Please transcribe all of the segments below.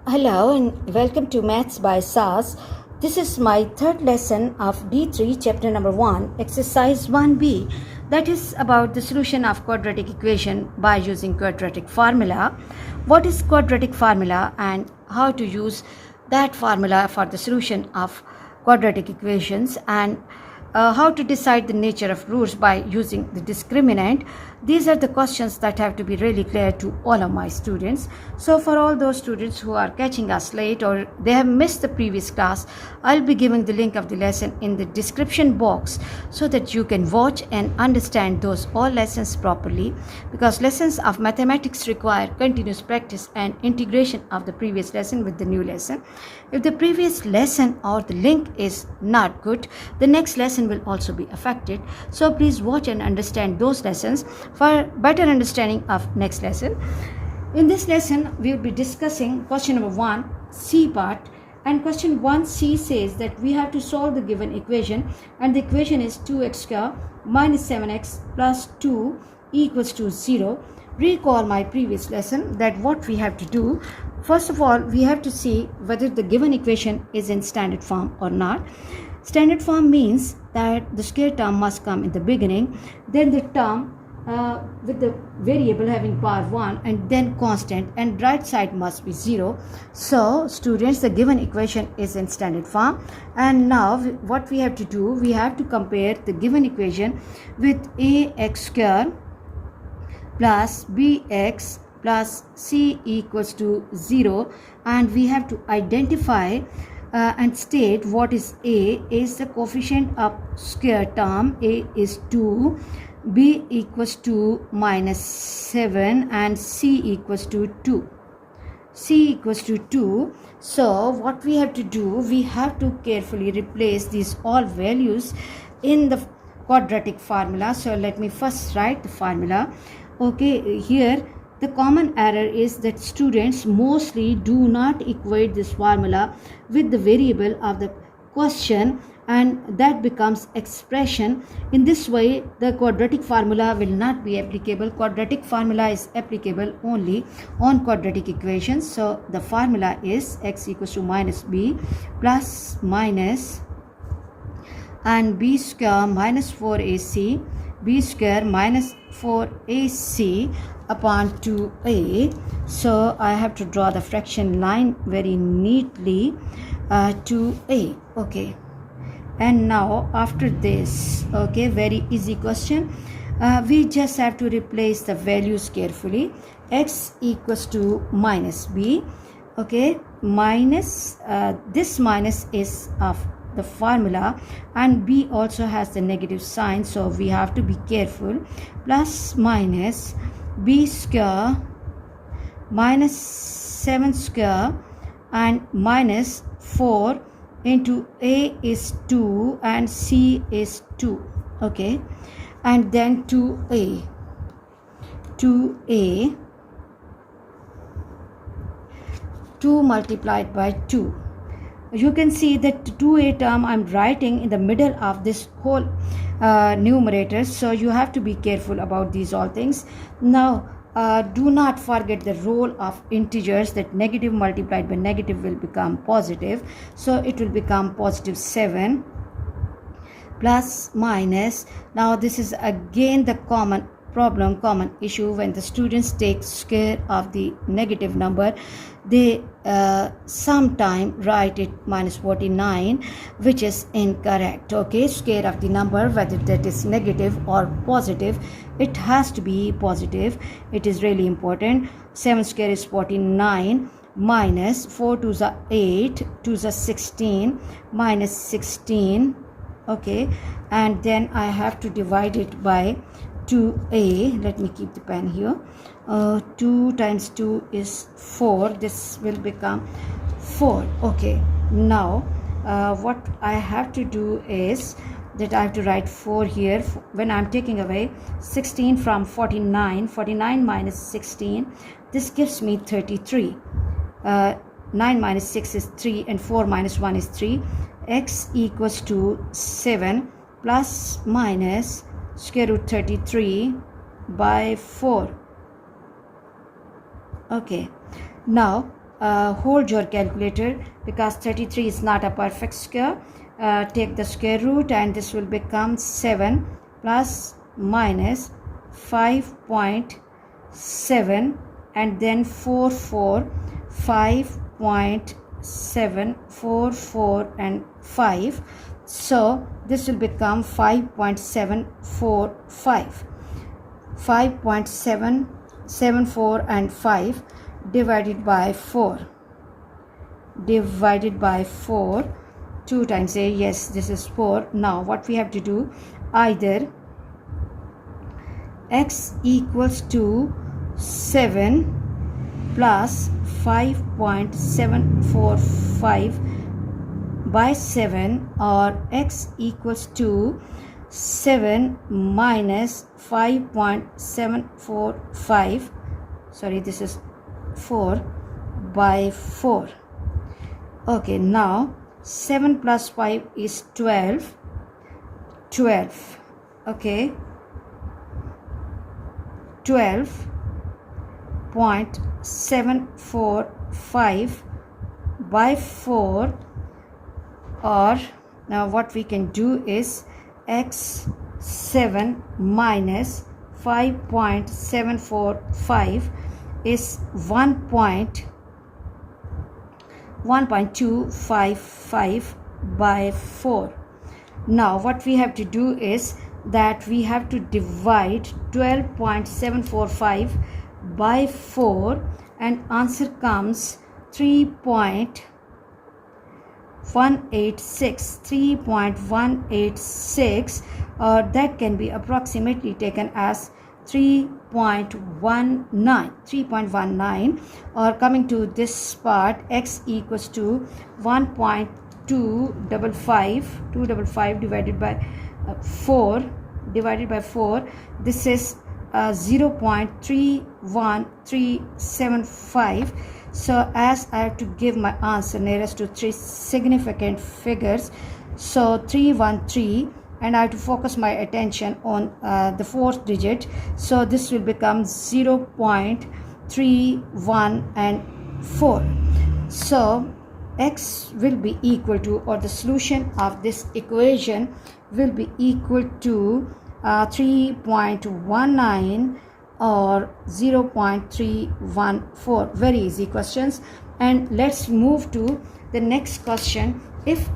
Hello and welcome to Maths by SAS. This is my third lesson of D3 chapter number 1 exercise 1b, that is about the solution of quadratic equation by using quadratic formula. What is quadratic formula and how to use that formula for the solution of quadratic equations, and how to decide the nature of roots by using the discriminant. These are the questions that have to be really clear to all of my students. So for all those students who are catching us late or they have missed the previous class, I'll be giving the link of the lesson in the description box so that you can watch and understand those all lessons properly, because lessons of mathematics require continuous practice and integration of the previous lesson with the new lesson. If the previous lesson or the link is not good, the next lesson will also be affected. So please watch and understand those lessons for better understanding of next lesson. In this lesson, we will be discussing question number 1, C part. And question 1c says that we have to solve the given equation, and the equation is 2x square minus 7x plus 2 equals to 0. Recall my previous lesson that what we have to do, first of all, we have to see whether the given equation is in standard form or not. Standard form means that the square term must come in the beginning, then the term with the variable having power 1 and then constant, and right side must be 0. So students, the given equation is in standard form, and now what we have to do, we have to compare the given equation with ax square plus bx plus c equals to 0, and we have to identify and state what is a is the coefficient of square term. A is 2, b equals to minus 7, and c equals to 2. C equals to 2. So what we have to do, we have to carefully replace these all values in the quadratic formula. So let me first write the formula. Okay, here the common error is that students mostly do not equate this formula with the variable of the question, and that becomes expression. In this way, the quadratic formula will not be applicable. Quadratic formula is applicable only on quadratic equations. So the formula is x equals to minus b plus minus and b square minus 4ac, b square minus 4ac upon 2a. So I have to draw the fraction line very neatly, 2a. Okay, and now after this, okay, very easy question, we just have to replace the values carefully. X equals to minus b, okay, minus this minus is of the formula, and b also has the negative sign, so we have to be careful, plus minus b square minus 7 square and minus 4 into a is 2 and c is 2. Okay, and then 2a 2 multiplied by 2. You can see that 2a term I'm writing in the middle of this whole numerator, so you have to be careful about these all things. Now do not forget the role of integers, that negative multiplied by negative will become positive, so it will become positive 7 plus minus. Now this is again the common issue when the students take square of the negative number, they sometime write it minus 49, which is incorrect. Okay, square of the number, whether that is negative or positive, it has to be positive. It is really important. 7 square is 49 minus 4 to the 8 to the 16 minus 16. Okay, and then I have to divide it by 2a. Let me keep the pen here. 2 times 2 is 4. This will become 4. Okay, now what I have to do is that I have to write 4 here. When I'm taking away 16 from 49, 49 minus 16, this gives me 33. 9 minus 6 is 3 and 4 minus 1 is 3. X equals to 7 plus minus square root 33 by 4. Okay, now hold your calculator because 33 is not a perfect square. Take the square root and this will become 7 plus minus 5.7 and then 5.744 and 5. So this will become 5.745. 5.774 and 5 divided by 4. 2 times a, yes, this is 4. Now what we have to do, either x equals to 7 plus 5.745 by 7 or x equals to 7 minus 5.745, sorry, this is 4 by 4. Okay, now 7 plus 5 is 12. Okay, 12.745 by 4, or now what we can do is x 7 minus 5.745 is 1.255 by 4. Now what we have to do is that we have to divide 12.745 by 4 and answer comes 3.186, or that can be approximately taken as 3.19, or coming to this part, x equals to 1.255 divided by 4, this is 0.31375. So as I have to give my answer nearest to 3 significant figures, so 313, and I have to focus my attention on the fourth digit, so this will become 0.31 and 4. So x will be equal to, or the solution of this equation will be equal to 3.19 or 0.314. Very easy questions. And let's move to the next question. If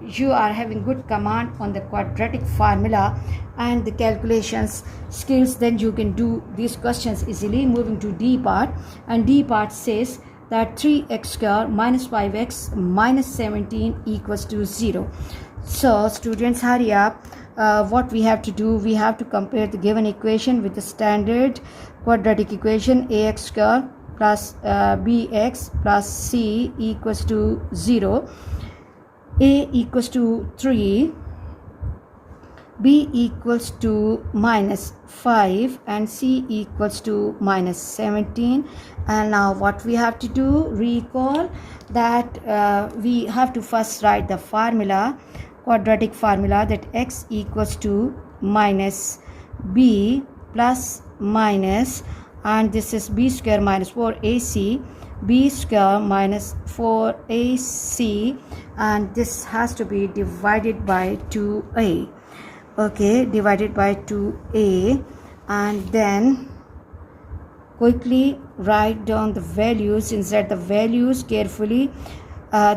you are having good command on the quadratic formula and the calculations skills, then you can do these questions easily. Moving to D part, and D part says that 3x square minus 5x minus 17 equals to 0. So students, hurry up. What we have to do, we have to compare the given equation with the standard quadratic equation. Ax square plus bx plus c equals to 0. A equals to 3, b equals to minus 5, and c equals to minus 17. And now what we have to do, recall that we have to first write the formula, quadratic formula, that x equals to minus b plus minus, and this is b square minus 4ac, b square minus 4ac, and this has to be divided by 2a. Okay, divided by 2a, and then quickly write down the values, insert the values carefully.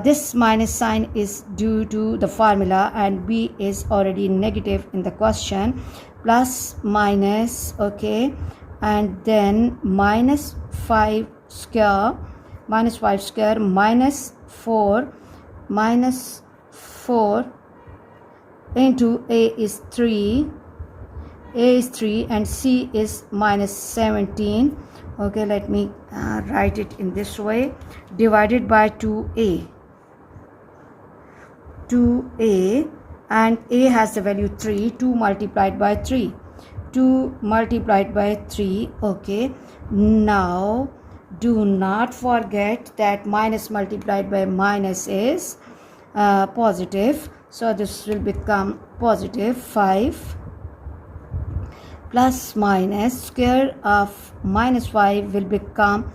This minus sign is due to the formula, and b is already negative in the question. Plus minus, okay, and then minus 5 square minus 4 into a is 3, and c is minus 17. Okay, let me write it in this way, divided by 2a, and a has the value 3, 2 multiplied by 3. Okay, now do not forget that minus multiplied by minus is positive, so this will become positive 5, plus minus square of minus 5 will become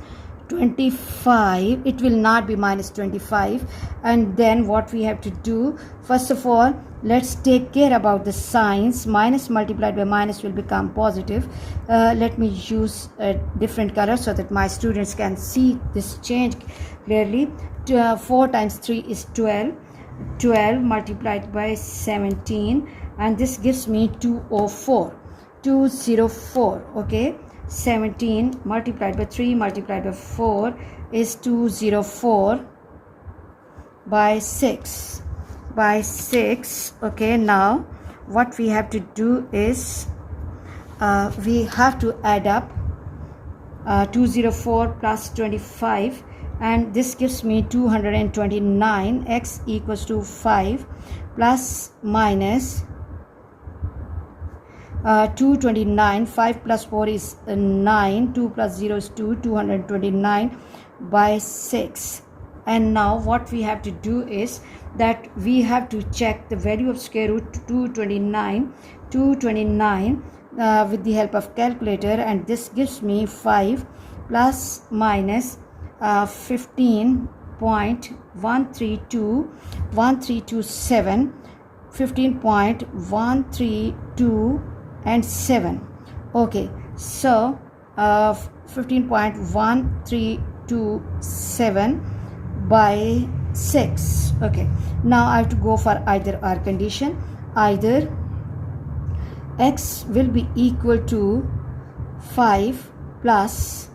25, it will not be minus 25. And then what we have to do, first of all, let's take care about the signs. Minus multiplied by minus will become positive. Let me use a different color so that my students can see this change clearly. 4 times 3 is 12. 12 multiplied by 17, and this gives me 204. 204. Okay, 17 multiplied by 3 multiplied by 4 is 204 by 6. Okay, now what we have to do is we have to add up 204 plus 25, and this gives me 229. X equals to 5 plus minus 229. 5 plus 4 is 9. 2 plus 0 is 2. 229 by 6. And now what we have to do is that we have to check the value of square root 229 with the help of calculator, and this gives me 5 plus minus 15.1327. 15.132 and 7. Okay, so 15.1327 by 6. Okay, now I have to go for either or condition. Either x will be equal to 5 plus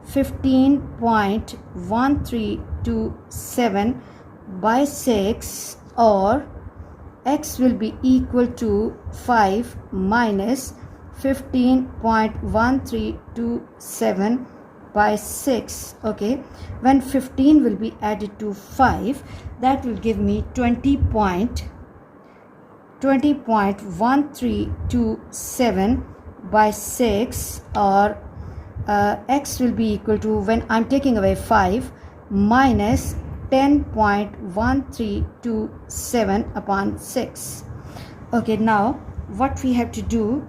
15.1327 by 6, or x will be equal to 5 minus 15.1327 by 6. Okay, when 15 will be added to 5, that will give me 20.1327 by 6, or x will be equal to, when I'm taking away 5, minus 10.1327 upon 6. Okay, now what we have to do,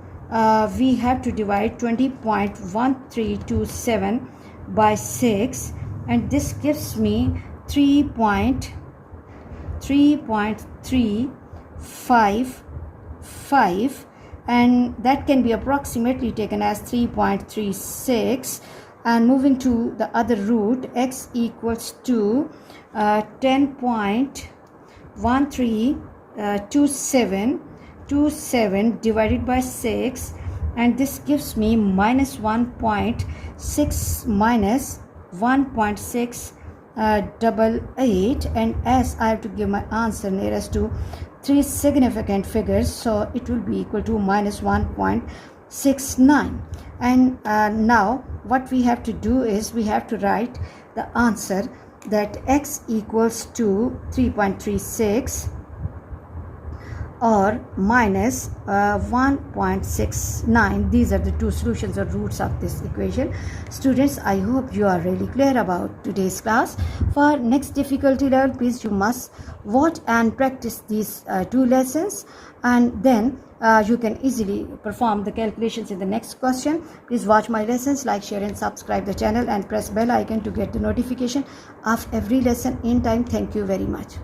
we have to divide 20.1327 by 6, and this gives me 3.355, and that can be approximately taken as 3.36. And moving to the other root, x equals to 10.1327 divided by 6, and this gives me minus 1.6 minus 1.688, and as I have to give my answer nearest to 3 significant figures, so it will be equal to minus 1.69. And now what we have to do is we have to write the answer, that x equals to 3.36 or minus 1.69. These are the two solutions or roots of this equation. Students, I hope you are really clear about today's class. For next difficulty level, please you must watch and practice these 2 lessons, and then you can easily perform the calculations in the next question. Please watch my lessons, like, share and subscribe the channel, and press bell icon to get the notification of every lesson in time. Thank you very much.